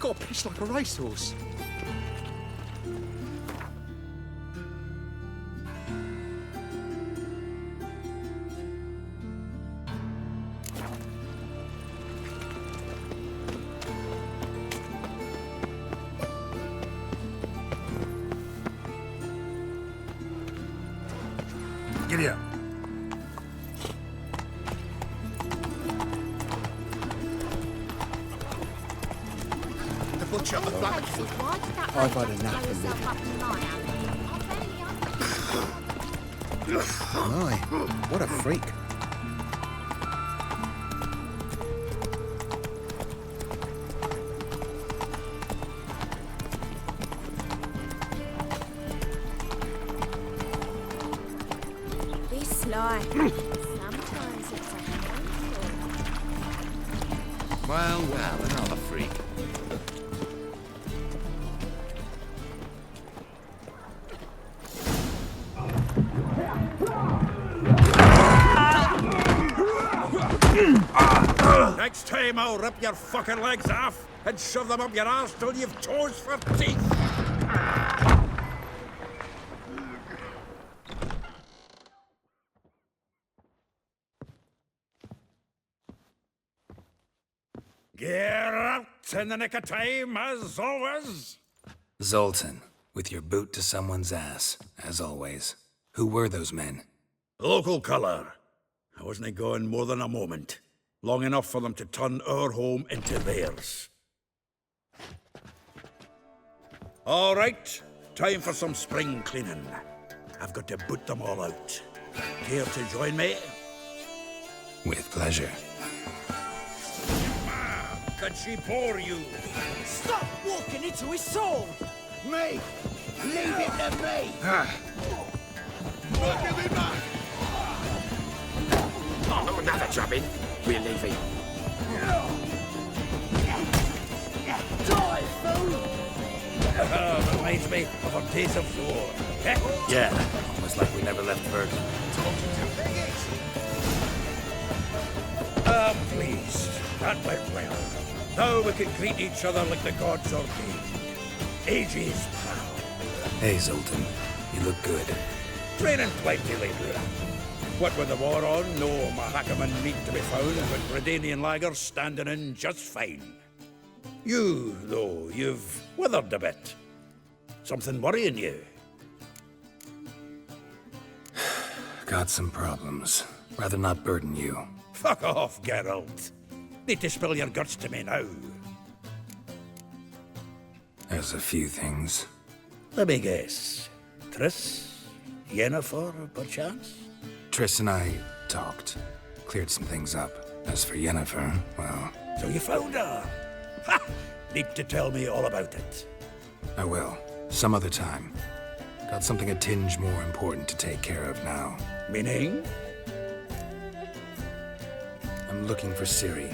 got to piss like a racehorse. Giddy up. The butcher of black. I've had enough of My, what a freak. Be sly. Sometimes it's a handful. Well, another freak. Next time I'll rip your fucking legs off and shove them up your arse till you've toes for teeth. Get out in the nick of time, as always. Zoltan, with your boot to someone's ass, as always. Who were those men? Local colour. I wasn't gone more than a moment. Long enough for them to turn our home into theirs. All right, time for some spring cleaning. I've got to boot them all out. Care to join me? With pleasure. Could she bore you? Stop walking into his sword! Me! Leave it to me! Give me back! Oh, another drubbing. We're leaving. Die, fool! Reminds me of our days of war. Yeah, almost like we never left Verdun. Please. That went well. Now we can greet each other like the gods ordained. Ages pal. Hey, Zoltan, you look good. Training plenty lately. What with the war on, no Mahakaman meat to be found, with Redanian lagers standing in just fine. You, though, you've withered a bit. Something worrying you? Got some problems. Rather not burden you. Fuck off, Geralt. Need to spill your guts to me now. There's a few things. Let me guess. Triss? Yennefer, perchance? Triss and I talked. Cleared some things up. As for Yennefer, well... So you found her? Ha! Need to tell me all about it. I will. Some other time. Got something a tinge more important to take care of now. Meaning? I'm looking for Ciri.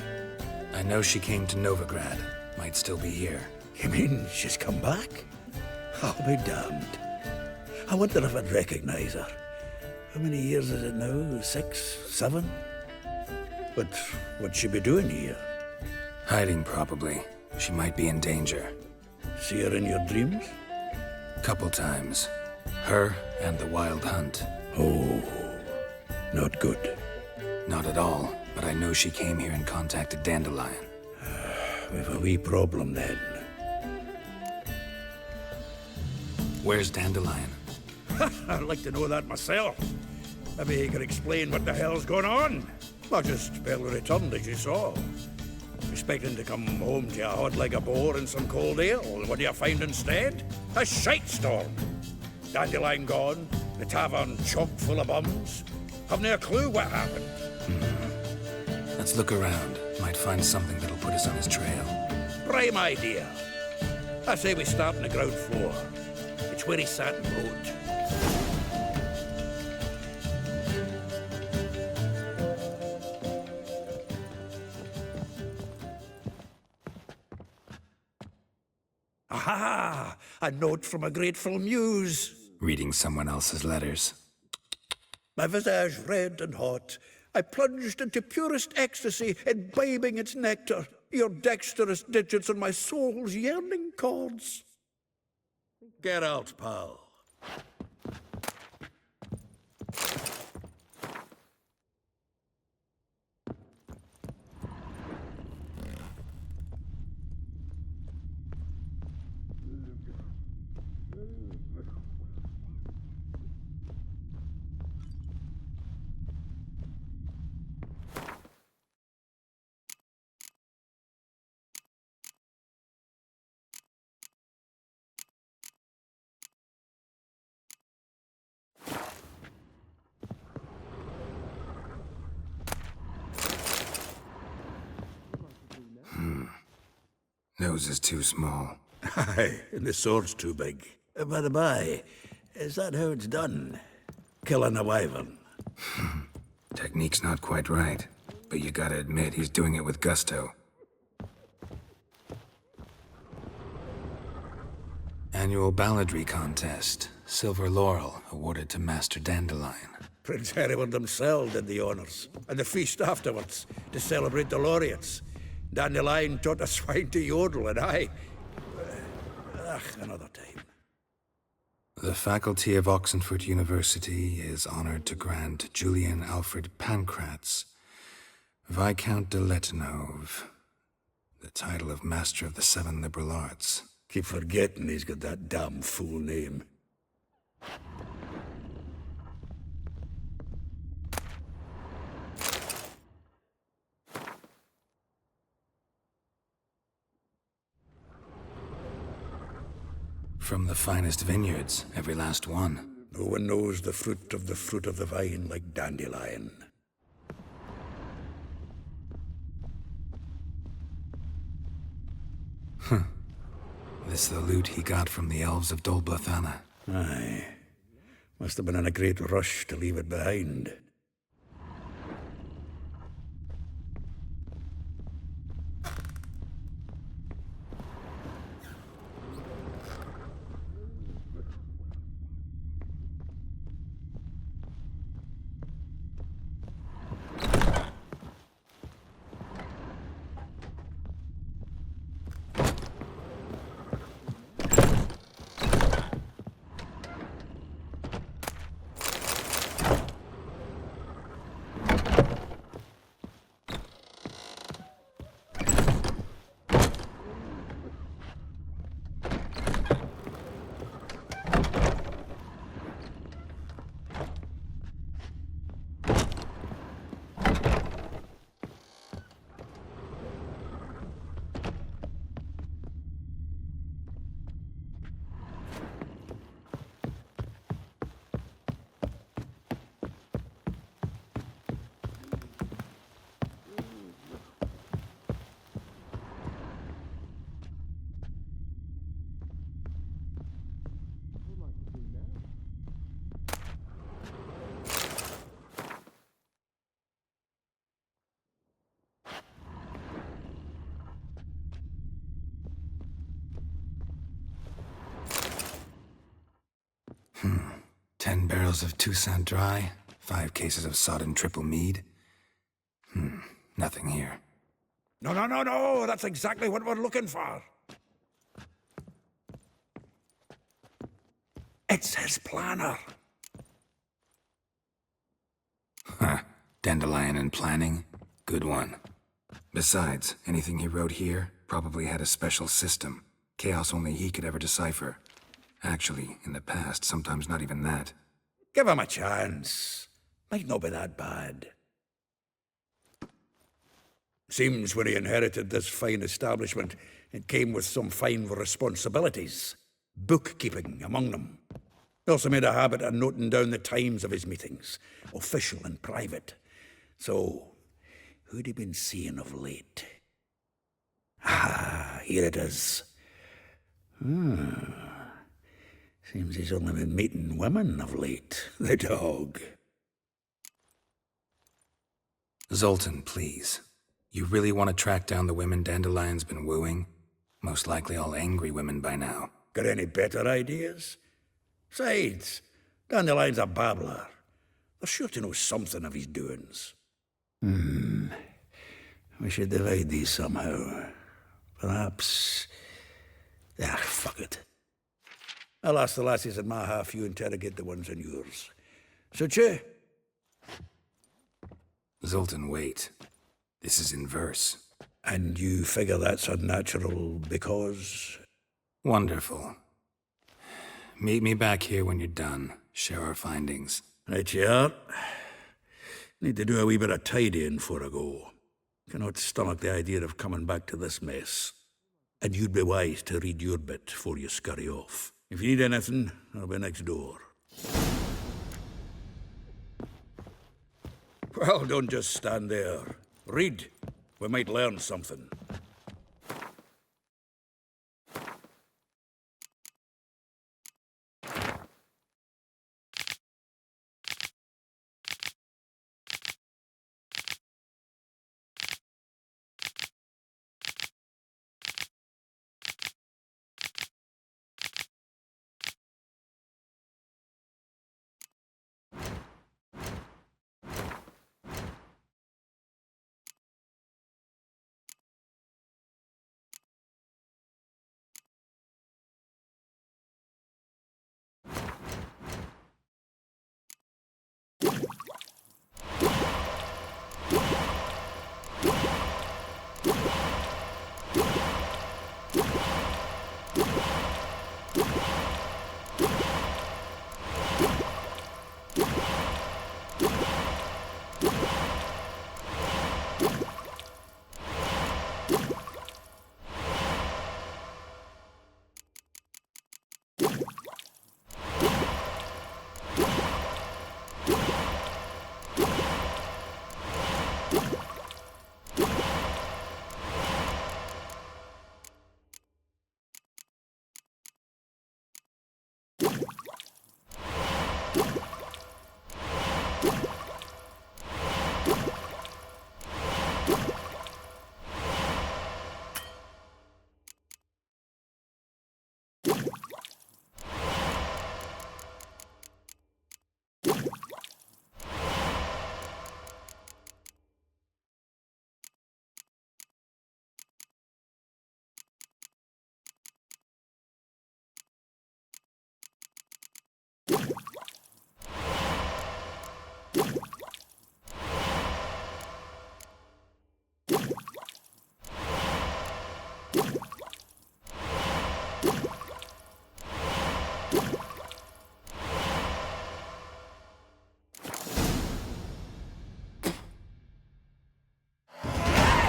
I know she came to Novigrad. Might still be here. You mean she's come back? I'll be damned. I wonder if I'd recognize her. How many years is it now? 6, 7? But what'd she be doing here? Hiding, probably. She might be in danger. See her in your dreams? Couple times. Her and the Wild Hunt. Oh, not good. Not at all, but I know she came here and contacted Dandelion. We've a wee problem then. Where's Dandelion? I'd like to know that myself. Maybe he could explain what the hell's going on. Not just barely returned, as you saw. Expecting to come home to a hod like a boar and some cold ale. What do you find instead? A shite storm. Dandelion gone, the tavern chock full of bums. Haven't a clue what happened. Let's look around. Might find something that'll put us on his trail. Prime idea. I say we start on the ground floor. It's where he sat and wrote. Aha! A note from a grateful muse. Reading someone else's letters. My visage red and hot, I plunged into purest ecstasy, imbibing its nectar. Your dexterous digits are my soul's yearning chords. Get out, pal. Nose is too small. Aye, and the sword's too big. By the by, is that how it's done? Killing a wyvern? Technique's not quite right, but you gotta admit he's doing it with gusto. Annual balladry contest. Silver laurel awarded to Master Dandelion. Prince Hereward himself did the honors, and the feast afterwards, to celebrate the laureates. Dandelion taught a swine to yodel, and another time. The faculty of Oxenford University is honored to grant Julian Alfred Pancratz, Viscount de Letenove, the title of Master of the Seven Liberal Arts. Keep forgetting he's got that damn fool name. From the finest vineyards, every last one. No one knows the fruit of the vine like Dandelion. This the loot he got from the elves of Dol Blathanna. Aye. Must have been in a great rush to leave it behind. Hmm. 10 barrels of Toussaint Dry, 5 cases of sodden triple mead. Nothing here. No, that's exactly what we're looking for. It's his planner. Huh. Dandelion and planning? Good one. Besides, anything he wrote here probably had a special system. Chaos only he could ever decipher. Actually, in the past, sometimes not even that. Give him a chance. Might not be that bad. Seems when he inherited this fine establishment, it came with some fine responsibilities. Bookkeeping among them. He also made a habit of noting down the times of his meetings, official and private. So, who'd he been seeing of late? Ah, here it is. Seems he's only been meeting women of late, the dog. Zoltan, please. You really want to track down the women Dandelion's been wooing? Most likely all angry women by now. Got any better ideas? Besides, Dandelion's a babbler. They're sure to know something of his doings. We should divide these somehow. Perhaps... Ah, fuck it. I'll ask the lassies in my half, you interrogate the ones in yours. Suit you? Zoltan, wait. This is in verse. And you figure that's unnatural because... Wonderful. Meet me back here when you're done. Share our findings. Right you are. Need to do a wee bit of tidying before I go. Cannot stomach the idea of coming back to this mess. And you'd be wise to read your bit before you scurry off. If you need anything, I'll be next door. Well, don't just stand there. Read. We might learn something.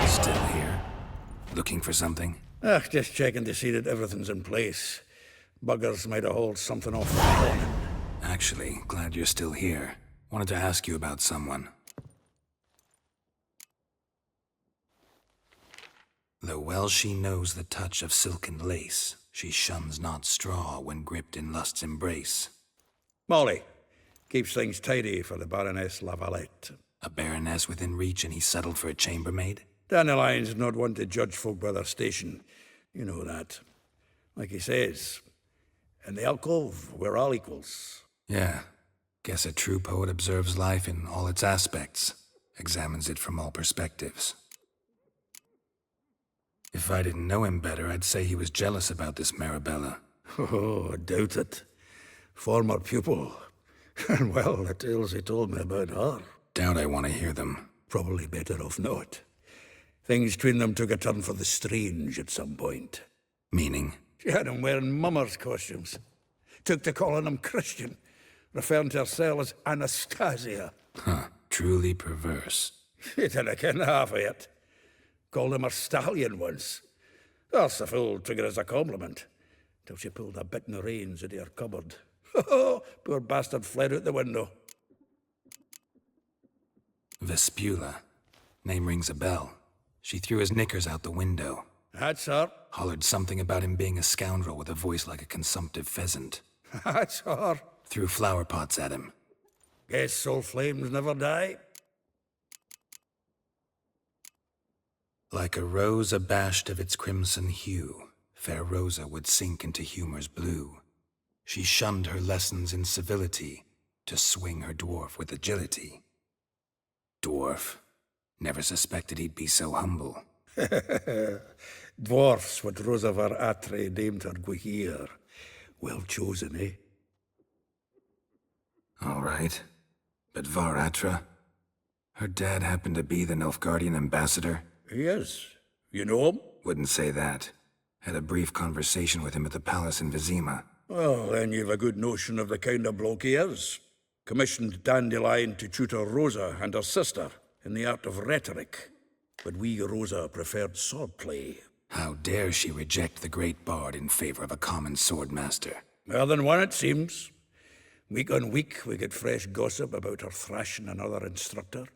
Still here? Looking for something? Just checking to see that everything's in place. Buggers might have hauled something off the morning. Actually, glad you're still here. Wanted to ask you about someone. Though well she knows the touch of silken lace, she shuns not straw when gripped in lust's embrace. Molly. Keeps things tidy for the Baroness Lavalette. A baroness within reach and he settled for a chambermaid? Dandelion's not one to judge folk by their station. You know that. Like he says, in the alcove, we're all equals. Yeah. Guess a true poet observes life in all its aspects, examines it from all perspectives. If I didn't know him better, I'd say he was jealous about this Marabella. Oh, I doubt it. Former pupil. And well, the tales he told me about her. Doubt I want to hear them. Probably better off not. Things between them took a turn for the strange at some point. Meaning? She had him wearing mummers' costumes. Took to calling him Christian, referring to herself as Anastasia. Huh. Truly perverse. She didn't ken half of it. Called him her stallion once. That's a fool took it as a compliment. Till she pulled a bit in the reins into her cupboard. Poor bastard fled out the window. Vespula. Name rings a bell. She threw his knickers out the window. That's her. Hollered something about him being a scoundrel with a voice like a consumptive pheasant. That's her. Threw flower pots at him. Guess soul flames never die. Like a rose abashed of its crimson hue, fair Rosa would sink into humor's blue. She shunned her lessons in civility, to swing her dwarf with agility. Dwarf. Never suspected he'd be so humble. Dwarfs what Rosavar Atre named her Gwahir. Well chosen, eh? All right. But Varatra? Her dad happened to be the Nilfgaardian ambassador? He is. You know him? Wouldn't say that. Had a brief conversation with him at the palace in Vizima. Well, then you've a good notion of the kind of bloke he is. Commissioned Dandelion to tutor Rosa and her sister in the art of rhetoric. But wee Rosa preferred swordplay. How dare she reject the great bard in favor of a common swordmaster? More than one, it seems. Week on week, we get fresh gossip about her thrashing another instructor.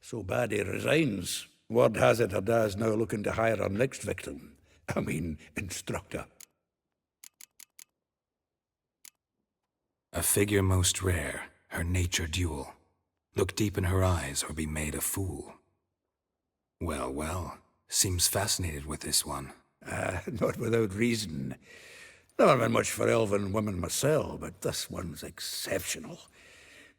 So bad he resigns. Word has it her dad's now looking to hire her next victim. I mean, instructor. A figure most rare, her nature dual. Look deep in her eyes or be made a fool. Well, well, seems fascinated with this one. Not without reason. Never been much for elven women myself, but this one's exceptional.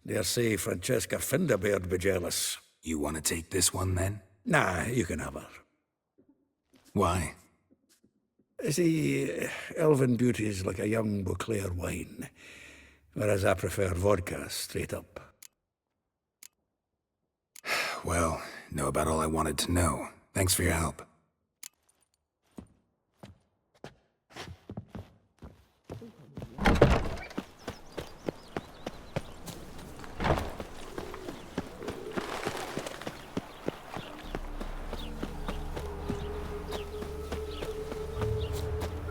Dare say Francesca Finderbeard be jealous. You want to take this one, then? Nah, you can have her. Why? See, elven beauty is like a young Beauclair wine, whereas I prefer vodka straight up. Well, know about all I wanted to know. Thanks for your help.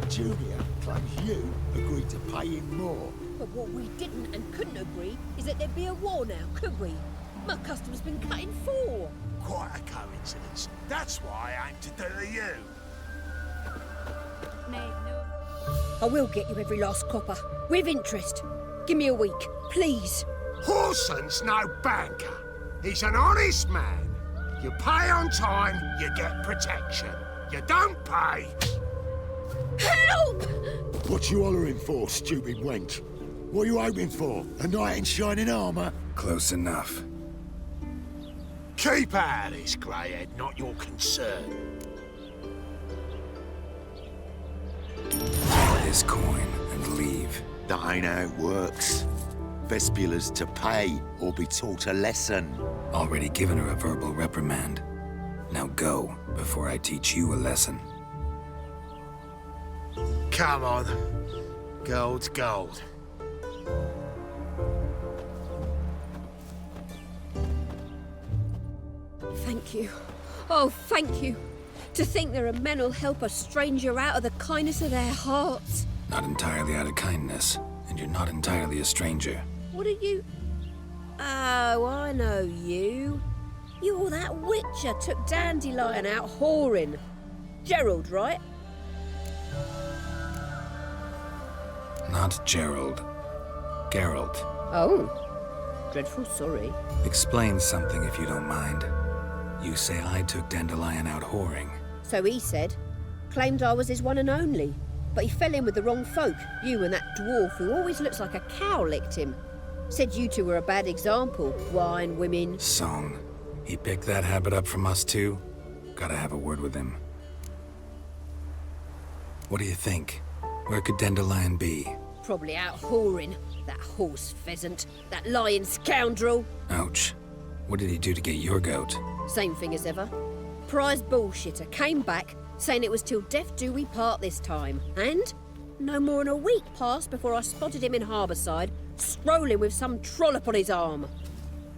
Julia claims you agreed to pay him more. But what we didn't and couldn't agree is that there'd be a war now, could we? My custom's been cut in four. Quite a coincidence. That's why I aim to do to you. I will get you every last copper, with interest. Give me a week, please. Horson's no banker. He's an honest man. You pay on time, you get protection. You don't pay... Help! What you hollering for, stupid wench? What are you hoping for? A knight in shining armour? Close enough. Keep out of this, greyhead, not your concern. This coin and leave. That ain't how it works. Vespula's to pay or be taught a lesson. Already given her a verbal reprimand. Now go, before I teach you a lesson. Come on. Gold's gold. Thank you. Oh, thank you. To think there are men who'll help a stranger out of the kindness of their hearts. Not entirely out of kindness, and you're not entirely a stranger. What are you... Oh, I know you. You're that witcher took Dandelion out whoring. Gerald, right? Not Gerald. Geralt. Oh. Dreadful sorry. Explain something if you don't mind. You say I took Dandelion out whoring. So he said. Claimed I was his one and only. But he fell in with the wrong folk. You and that dwarf who always looks like a cow licked him. Said you two were a bad example. Wine, women... Song. He picked that habit up from us too? Gotta have a word with him. What do you think? Where could Dandelion be? Probably out whoring. That horse pheasant. That lying scoundrel. Ouch. What did he do to get your goat? Same thing as ever. Prize bullshitter came back, saying it was till death do we part this time. And no more than a week passed before I spotted him in Harbourside, strolling with some trollop on his arm.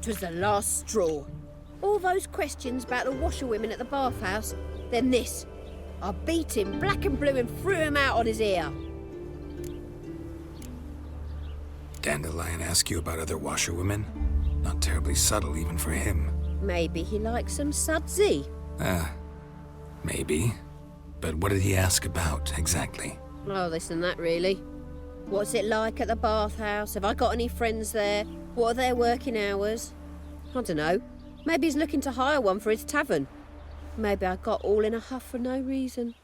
'Twas the last straw. All those questions about the washerwomen at the bathhouse, then this. I beat him black and blue and threw him out on his ear. Dandelion ask you about other washerwomen? Not terribly subtle even for him. Maybe he likes some sudsy. Maybe. But what did he ask about, exactly? Oh, this and that, really. What's it like at the bathhouse? Have I got any friends there? What are their working hours? I don't know. Maybe he's looking to hire one for his tavern. Maybe I got all in a huff for no reason.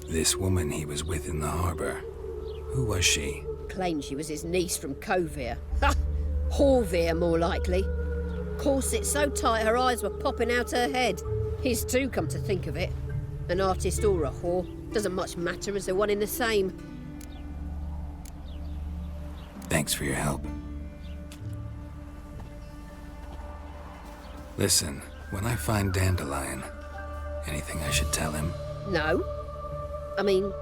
This woman he was with in the harbor. Who was she? Claimed she was his niece from Kovir. Ha! Horvir, more likely. Corset so tight her eyes were popping out her head. His too, come to think of it. An artist or a whore. Doesn't much matter as they're one in the same. Thanks for your help. Listen, when I find Dandelion, anything I should tell him? No. I mean,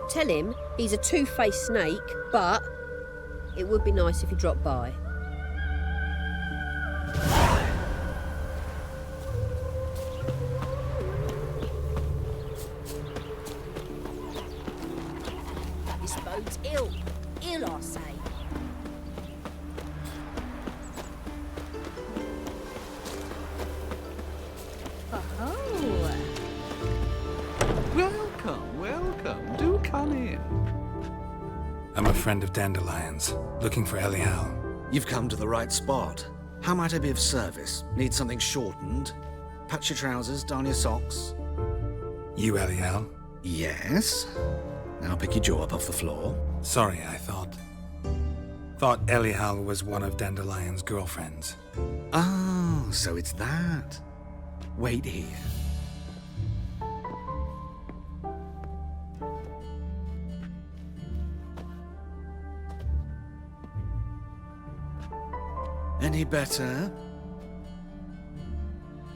tell him he's a two-faced snake, but it would be nice if he dropped by. This bode's ill. Ill, I say. Oh. Welcome, welcome. Do come in. I'm a friend of Dandelion's, looking for Elihal. You've come to the right spot. How might I be of service? Need something shortened? Patch your trousers, darn your socks. You Elihal? Yes. Now pick your jaw up off the floor. Sorry, I thought Elihal was one of Dandelion's girlfriends. Oh, so it's that. Wait here. Any better?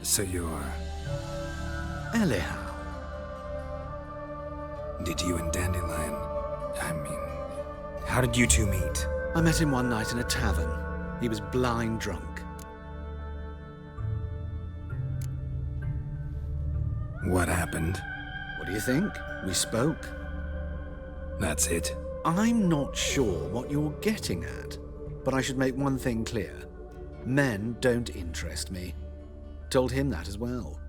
So you're... Elihal. Did you and Dandelion... I mean... How did you two meet? I met him one night in a tavern. He was blind drunk. What happened? What do you think? We spoke. That's it? I'm not sure what you're getting at, but I should make one thing clear. Men don't interest me. Told him that as well.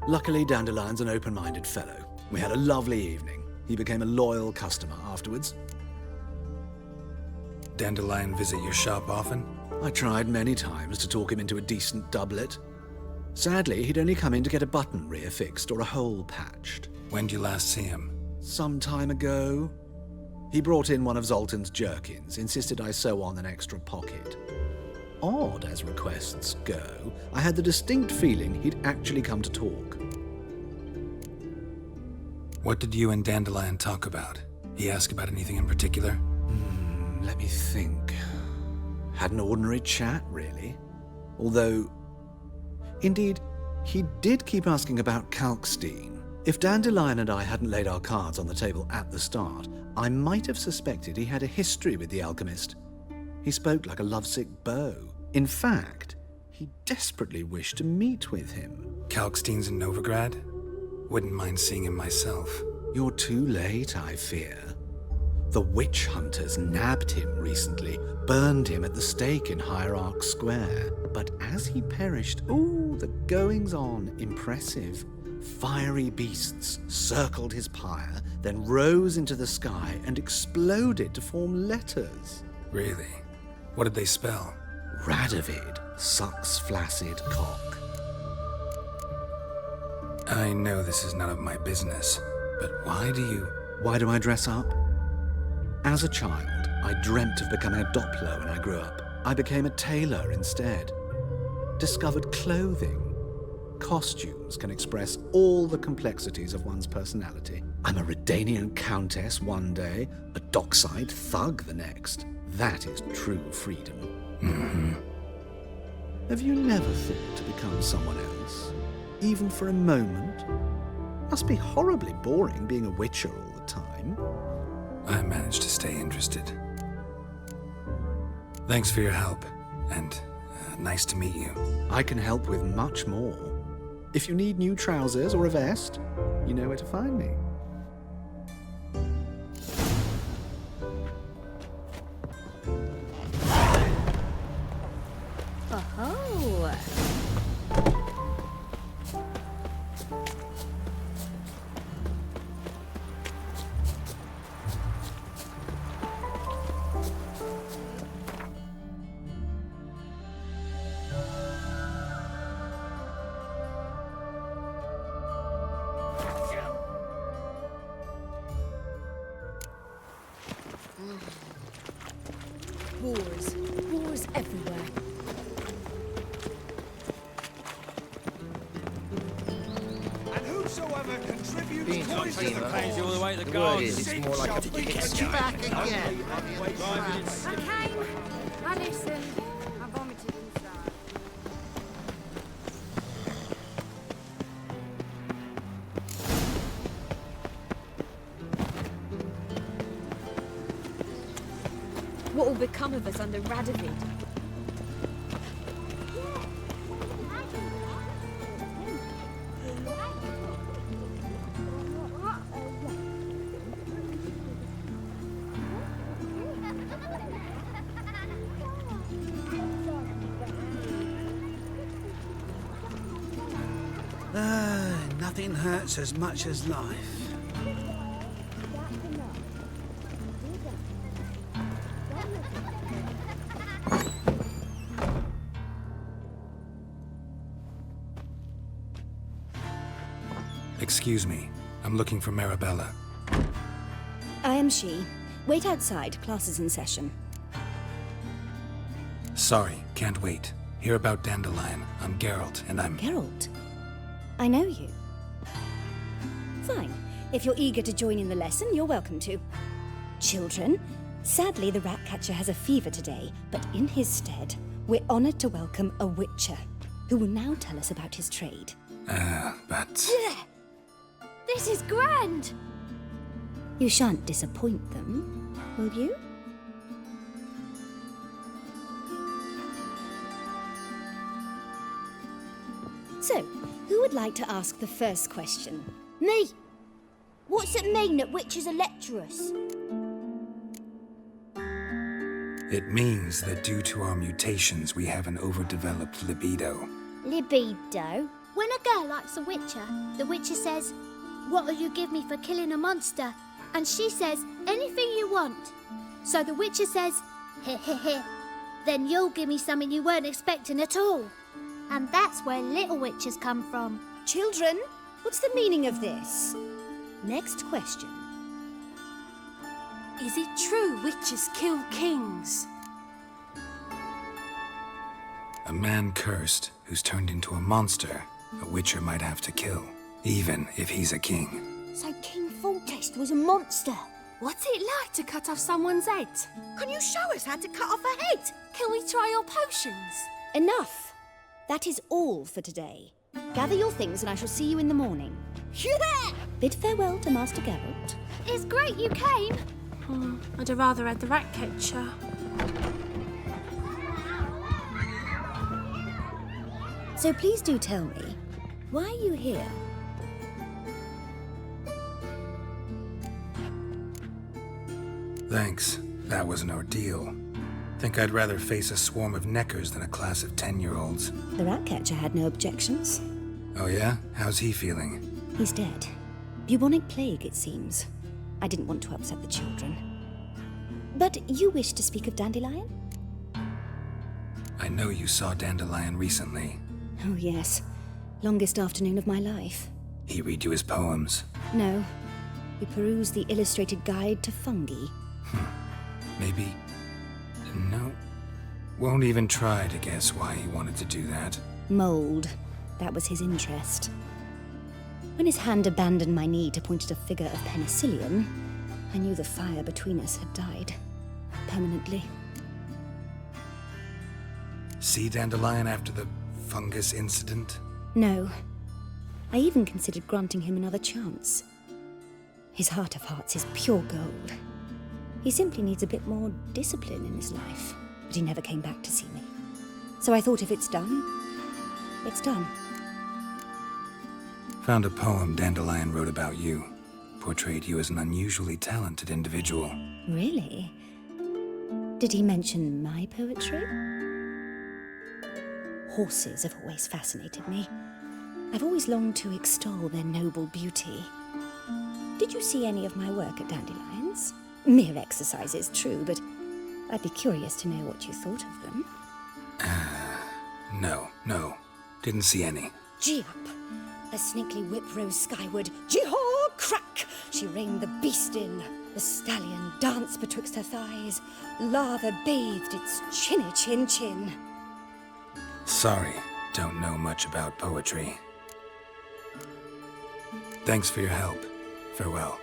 Luckily, Dandelion's an open-minded fellow. We had a lovely evening. He became a loyal customer afterwards. Dandelion visit your shop often? I tried many times to talk him into a decent doublet. Sadly, he'd only come in to get a button rear fixed or a hole patched. When'd you last see him? Some time ago. He brought in one of Zoltan's jerkins, insisted I sew on an extra pocket. Odd as requests go, I had the distinct feeling he'd actually come to talk. What did you and Dandelion talk about? He ask about anything in particular? Let me think. Had an ordinary chat, really. Although, indeed, he did keep asking about Kalkstein. If Dandelion and I hadn't laid our cards on the table at the start, I might have suspected he had a history with the alchemist. He spoke like a lovesick beau. In fact, he desperately wished to meet with him. Kalkstein's in Novigrad? Wouldn't mind seeing him myself. You're too late, I fear. The witch hunters nabbed him recently, burned him at the stake in Hierarch Square. But as he perished, the goings-on, impressive. Fiery beasts circled his pyre, then rose into the sky and exploded to form letters. Really? What did they spell? Radovid sucks flaccid cock. I know this is none of my business, but why do I dress up? As a child, I dreamt of becoming a Doppler when I grew up. I became a tailor instead. Discovered clothing. Costumes can express all the complexities of one's personality. I'm a Redanian countess one day, a dockside thug the next. That is true freedom. Mm-hmm. Have you never thought to become someone else? Even for a moment? Must be horribly boring being a witcher all the time. I managed to stay interested. Thanks for your help, and nice to meet you. I can help with much more. If you need new trousers or a vest, you know where to find me. Oh. Being not either. Pays you all the way to The the word garden. is, it's more like a Get you back again. I came, I listened, I vomited inside. What will become of us under Radovid? Nothing hurts as much as life. Excuse me. I'm looking for Marabella. I am she. Wait outside. Class is in session. Sorry, can't wait. Hear about Dandelion. I'm Geralt, and I'm... Geralt? I know you. Fine. If you're eager to join in the lesson, you're welcome to. Children, sadly the Ratcatcher has a fever today, but in his stead, we're honored to welcome a Witcher, who will now tell us about his trade. But... This is grand! You shan't disappoint them, will you? So, who would like to ask the first question? Me! What's it mean that witches are lecturers? It means that due to our mutations, we have an overdeveloped libido. Libido? When a girl likes a witcher, the witcher says, "What'll you give me for killing a monster?" And she says, "Anything you want." So the witcher says, "Heh heh heh, then you'll give me something you weren't expecting at all." And that's where little witches come from. Children, what's the meaning of this? Next question. Is it true witches kill kings? A man cursed who's turned into a monster, a witcher might have to kill, even if he's a king. So King Foltest was a monster. What's it like to cut off someone's head? Can you show us how to cut off a head? Can we try your potions? Enough! That is all for today. Gather your things and I shall see you in the morning. Yeah! Bid farewell to Master Geralt. It's great you came. I'd have rather had the Ratcatcher. So please do tell me, why are you here? Thanks. That was an ordeal. Think I'd rather face a swarm of neckers than a class of 10-year-olds. The Ratcatcher had no objections. Oh yeah? How's he feeling? He's dead. Bubonic plague, it seems. I didn't want to upset the children. But you wish to speak of Dandelion? I know you saw Dandelion recently. Oh yes. Longest afternoon of my life. He read you his poems. No. We perused the illustrated guide to fungi. Maybe... No. Won't even try to guess why he wanted to do that. Mold. That was his interest. When his hand abandoned my knee to point at a figure of penicillium, I knew the fire between us had died. Permanently. See Dandelion after the fungus incident? No. I even considered granting him another chance. His heart of hearts is pure gold. He simply needs a bit more discipline in his life. But he never came back to see me. So I thought if it's done, it's done. Found a poem Dandelion wrote about you. Portrayed you as an unusually talented individual. Really? Did he mention my poetry? Horses have always fascinated me. I've always longed to extol their noble beauty. Did you see any of my work at Dandelion's? Mere exercises, true, but I'd be curious to know what you thought of them. No. Didn't see any. Gee up! A snaky whip rose skyward. Gee-haw! Crack! She reined the beast in. The stallion danced betwixt her thighs. Lava bathed its chinny chin. Sorry, don't know much about poetry. Thanks for your help. Farewell.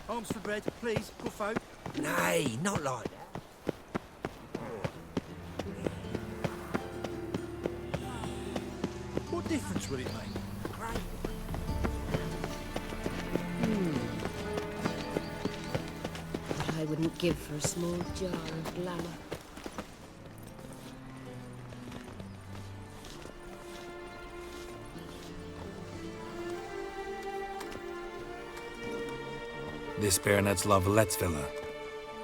Arms for bread, please, good folk. Nay, not like that. What difference will it make? What I wouldn't give for a small jar of glamour. This Baronet's La Valette's villa.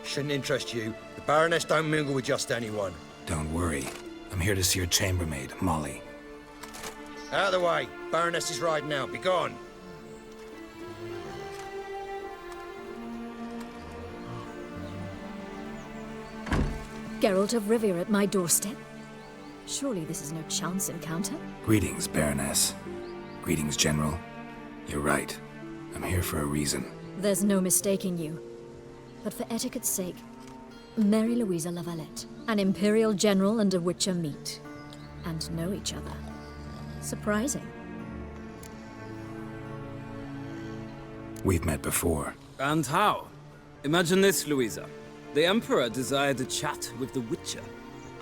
Shouldn't interest you. The Baroness don't mingle with just anyone. Don't worry. I'm here to see your chambermaid, Molly. Out of the way. Baroness is riding out. Be gone. Geralt of Rivia at my doorstep? Surely this is no chance encounter? Greetings, Baroness. Greetings, General. You're right. I'm here for a reason. There's no mistaking you. But for etiquette's sake, Mary Louisa La Valette, an Imperial General and a Witcher meet. And know each other. Surprising. We've met before. And how? Imagine this, Louisa. The Emperor desired a chat with the Witcher.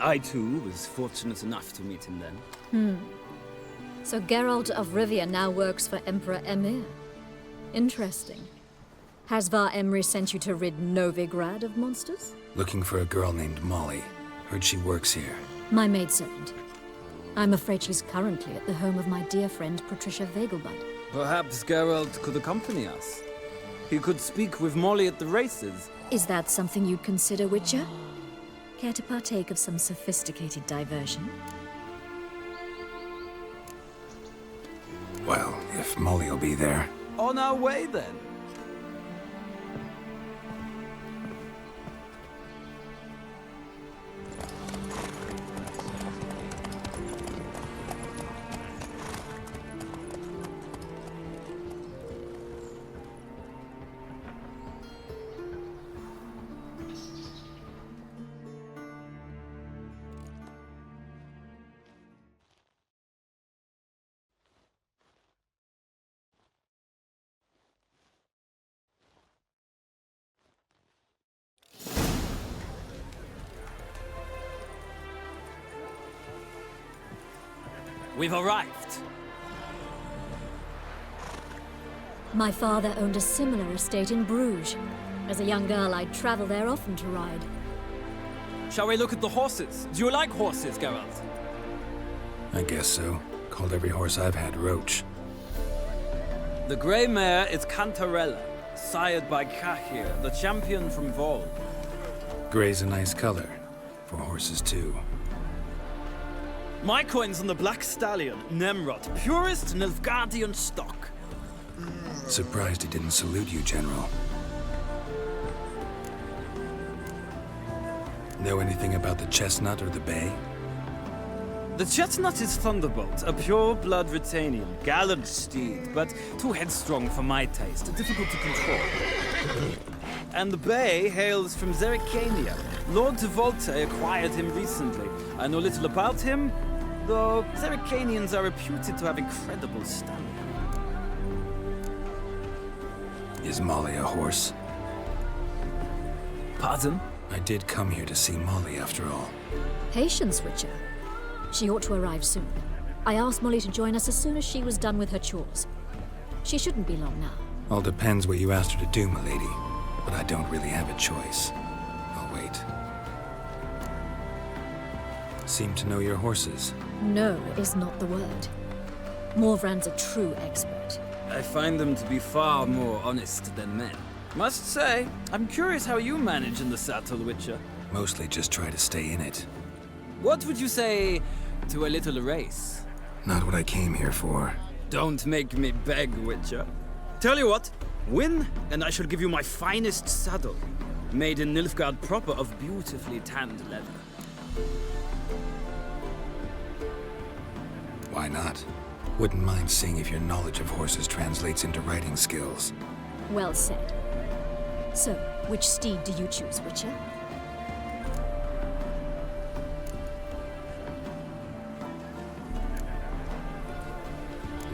I, too, was fortunate enough to meet him then. So Geralt of Rivia now works for Emperor Emir. Interesting. Has Var Emry sent you to rid Novigrad of monsters? Looking for a girl named Molly. Heard she works here. My maidservant. I'm afraid she's currently at the home of my dear friend Patricia Vegelbud. Perhaps Geralt could accompany us. He could speak with Molly at the races. Is that something you'd consider, Witcher? Care to partake of some sophisticated diversion? Well, if Molly'll be there. On our way, then. We've arrived. My father owned a similar estate in Bruges. As a young girl, I'd travel there often to ride. Shall we look at the horses? Do you like horses, Geralt? I guess so. Called every horse I've had Roach. The grey mare is Cantarella, sired by Cahir, the champion from Vol. Grey's a nice color. For horses, too. My coin's on the Black Stallion, Nemrod, purest Nilfgaardian stock. Surprised he didn't salute you, General. Know anything about the chestnut or the bay? The chestnut is Thunderbolt, a pure-blood Retanian, gallant steed, but too headstrong for my taste, difficult to control. And the bay hails from Zerrikania. Lord de Volte acquired him recently. I know little about him, though Zerrikanians are reputed to have incredible stamina. Is Molly a horse? Pardon? I did come here to see Molly, after all. Patience, Witcher. She ought to arrive soon. I asked Molly to join us as soon as she was done with her chores. She shouldn't be long now. All depends what you asked her to do, milady. But I don't really have a choice. I'll wait. Seem to know your horses. No is not the word. Morvran's a true expert. I find them to be far more honest than men. Must say, I'm curious how you manage in the saddle, Witcher. Mostly just try to stay in it. What would you say to a little race? Not what I came here for. Don't make me beg, Witcher. Tell you what, win, and I shall give you my finest saddle. Made in Nilfgaard proper of beautifully tanned leather. Why not? Wouldn't mind seeing if your knowledge of horses translates into riding skills. Well said. So, which steed do you choose, Witcher?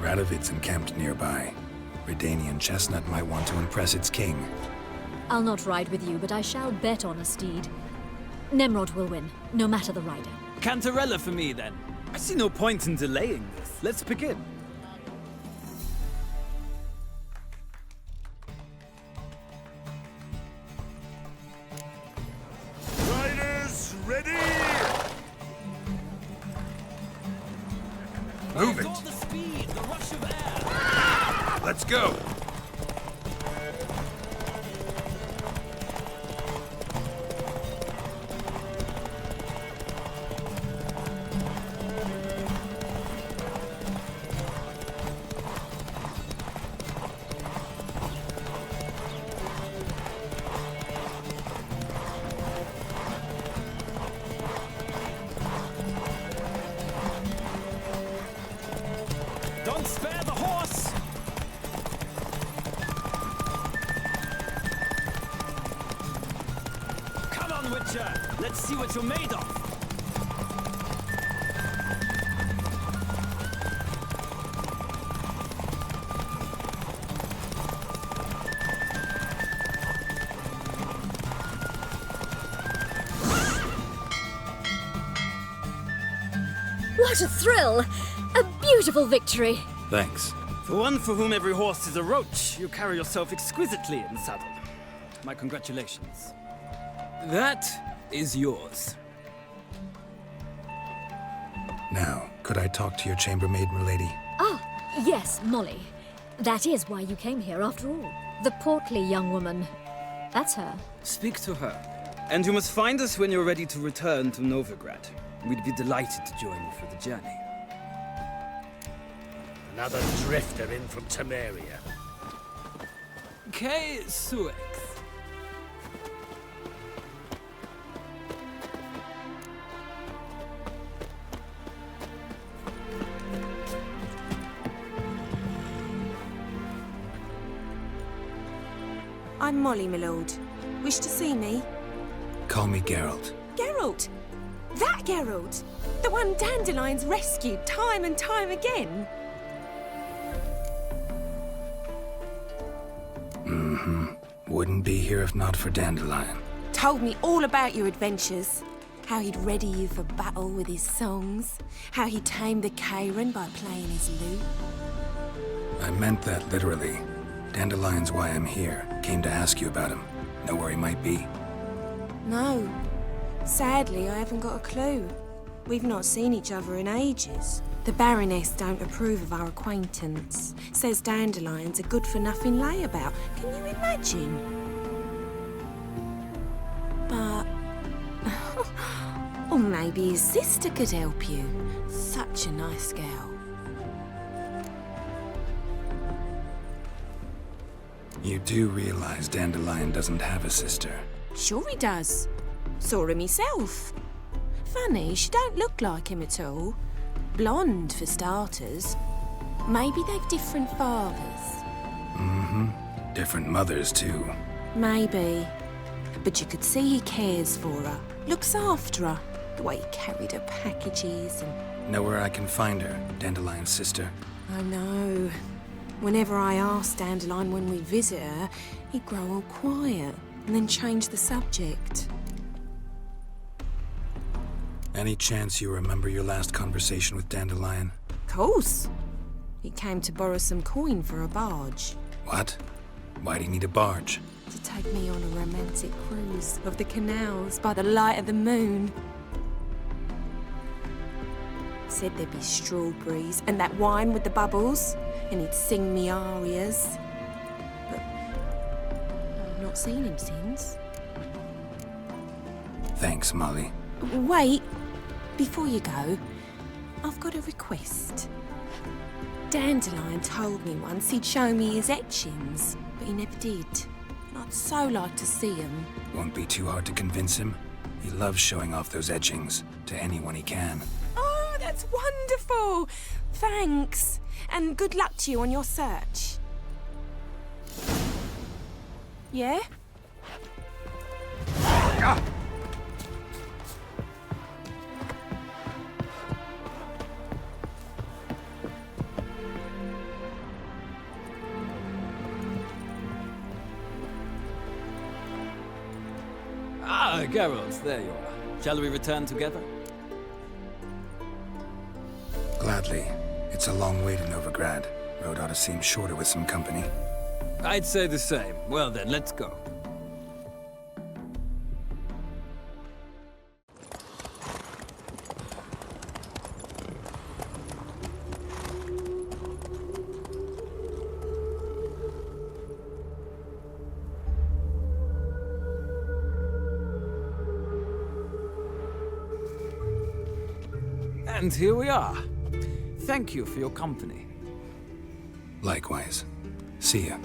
Radovid's encamped nearby. Redanian chestnut might want to impress its king. I'll not ride with you, but I shall bet on a steed. Nemrod will win, no matter the rider. Cantarella for me, then. I see no point in delaying this. Let's begin. Riders, ready? Move it. All the speed, the rush of air. Let's go. Don't spare the horse! Come on, Witcher! Let's see what you're made of! What a thrill! A beautiful victory! Thanks. For one for whom every horse is a roach, you carry yourself exquisitely in saddle. My congratulations. That is yours. Now, could I talk to your chambermaid, milady? Ah, yes, Molly. That is why you came here after all. The portly young woman. That's her. Speak to her. And you must find us when you're ready to return to Novigrad. We'd be delighted to join you for the journey. Another drifter in from Temeria. G.Skill. I'm Molly, my lord. Wish to see me? Call me Geralt. Geralt! That Geralt! The one Dandelion's rescued time and time again! Wouldn't be here if not for Dandelion. Told me all about your adventures. How he'd ready you for battle with his songs. How he tamed the Kayran by playing his lute. I meant that literally. Dandelion's why I'm here. Came to ask you about him. Know where he might be. No. Sadly, I haven't got a clue. We've not seen each other in ages. The Baroness don't approve of our acquaintance. Says Dandelion's a good-for-nothing layabout. Can you imagine? But... or maybe his sister could help you. Such a nice girl. You do realize Dandelion doesn't have a sister. Sure he does. Saw him myself. Funny, she don't look like him at all. Blonde, for starters. Maybe they've different fathers. Different mothers, too. Maybe. But you could see he cares for her. Looks after her. The way he carried her packages and... Know where I can find her, Dandelion's sister? I know. Whenever I ask Dandelion when we visit her, he'd grow all quiet. and then change the subject. Any chance you remember your last conversation with Dandelion? Course. He came to borrow some coin for a barge. What? Why'd he need a barge? To take me on a romantic cruise of the canals by the light of the moon. Said there'd be strawberries and that wine with the bubbles, and he'd sing me arias. But I've not seen him since. Thanks, Molly. Wait, before you go, I've got a request. Dandelion told me once he'd show me his etchings, but he never did. And I'd so like to see them. Won't be too hard to convince him. He loves showing off those etchings to anyone he can. Oh, that's wonderful! Thanks, and good luck to you on your search. Yeah? Ah, Geralt, there you are. Shall we return together? Gladly. It's a long way to Novigrad. Road ought to seem shorter with some company. I'd say the same. Well then, let's go. And here we are. Thank you for your company. Likewise. See ya.